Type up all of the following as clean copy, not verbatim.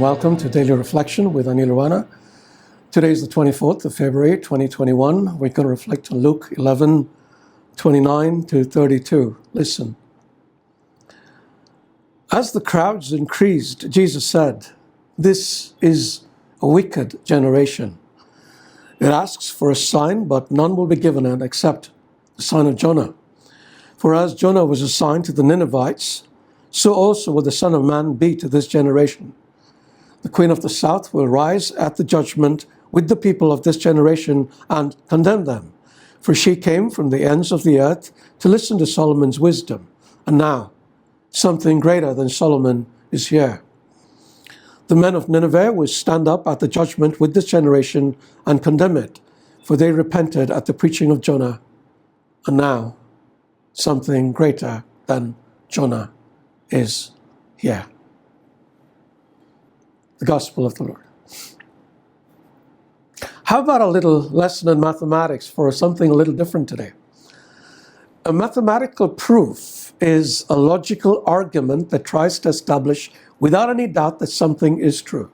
welcome to Daily Reflection with Aneel Aranha. Today is the 24th of February, 2021. We're going to reflect on Luke 11:29 to 32. Listen. As the crowds increased, Jesus said, "This is a wicked generation. It asks for a sign, but none will be given it except the sign of Jonah. For as Jonah was a sign to the Ninevites, so also will the Son of Man be to this generation. The Queen of the South will rise at the judgment with the people of this generation and condemn them. For she came from the ends of the earth to listen to Solomon's wisdom. And now, something greater than Solomon is here. The men of Nineveh will stand up at the judgment with this generation and condemn it, for they repented at the preaching of Jonah. And now, something greater than Jonah is here." The Gospel of the Lord. How about a little lesson in mathematics for something a little different today? A mathematical proof is a logical argument that tries to establish without any doubt that something is true.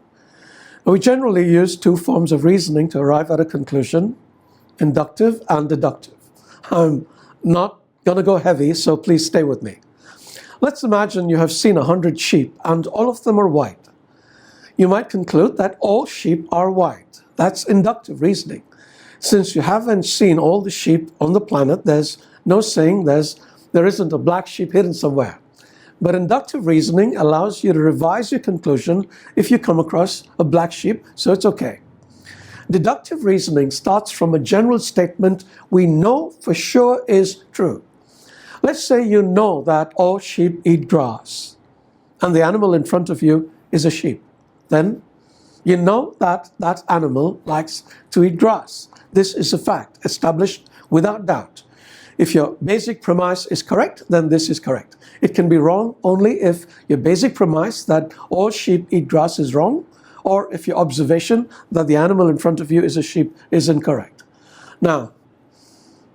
We generally use two forms of reasoning to arrive at a conclusion, inductive and deductive. I'm not going to go heavy, so please stay with me. Let's imagine you have seen 100 sheep and all of them are white. You might conclude that all sheep are white. That's inductive reasoning. Since you haven't seen all the sheep on the planet, there's no saying there isn't a black sheep hidden somewhere. But inductive reasoning allows you to revise your conclusion if you come across a black sheep, so it's okay. Deductive reasoning starts from a general statement we know for sure is true. Let's say you know that all sheep eat grass, and the animal in front of you is a sheep. Then you know that that animal likes to eat grass. This is a fact, established without doubt. If your basic premise is correct, then this is correct. It can be wrong only if your basic premise that all sheep eat grass is wrong, or if your observation that the animal in front of you is a sheep is incorrect. Now,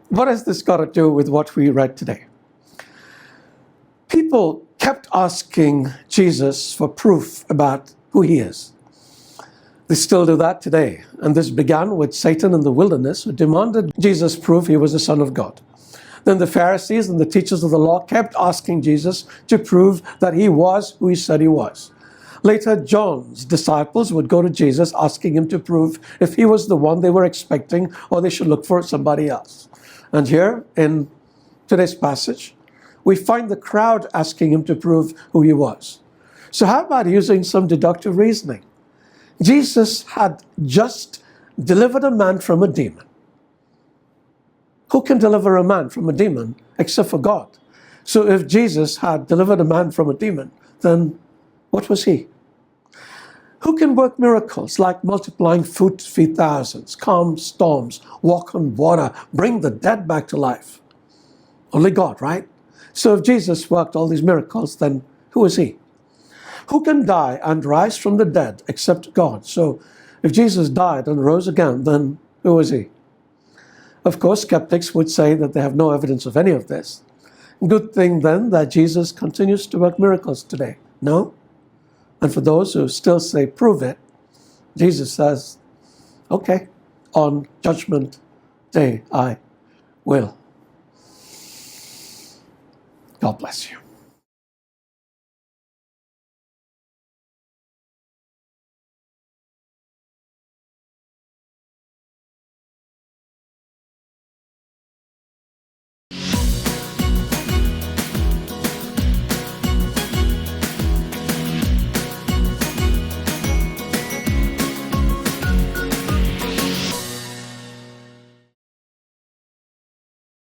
what has this got to do with what we read today? People kept asking Jesus for proof about who he is. They still do that today. And this began with Satan in the wilderness, who demanded Jesus prove he was the Son of God. Then the Pharisees and the teachers of the law kept asking Jesus to prove that he was who he said he was. Later, John's disciples would go to Jesus asking him to prove if he was the one they were expecting or they should look for somebody else. And here in today's passage, we find the crowd asking him to prove who he was. So how about using some deductive reasoning? Jesus had just delivered a man from a demon. Who can deliver a man from a demon except for God? So if Jesus had delivered a man from a demon, then what was he? Who can work miracles like multiplying food to feed thousands, calm storms, walk on water, bring the dead back to life? Only God, right? So if Jesus worked all these miracles, then who is he? Who can die and rise from the dead except God? So if Jesus died and rose again, then who is he? Of course, skeptics would say that they have no evidence of any of this. Good thing then that Jesus continues to work miracles today. No? And for those who still say, prove it, Jesus says, okay, on Judgment Day I will. God bless you.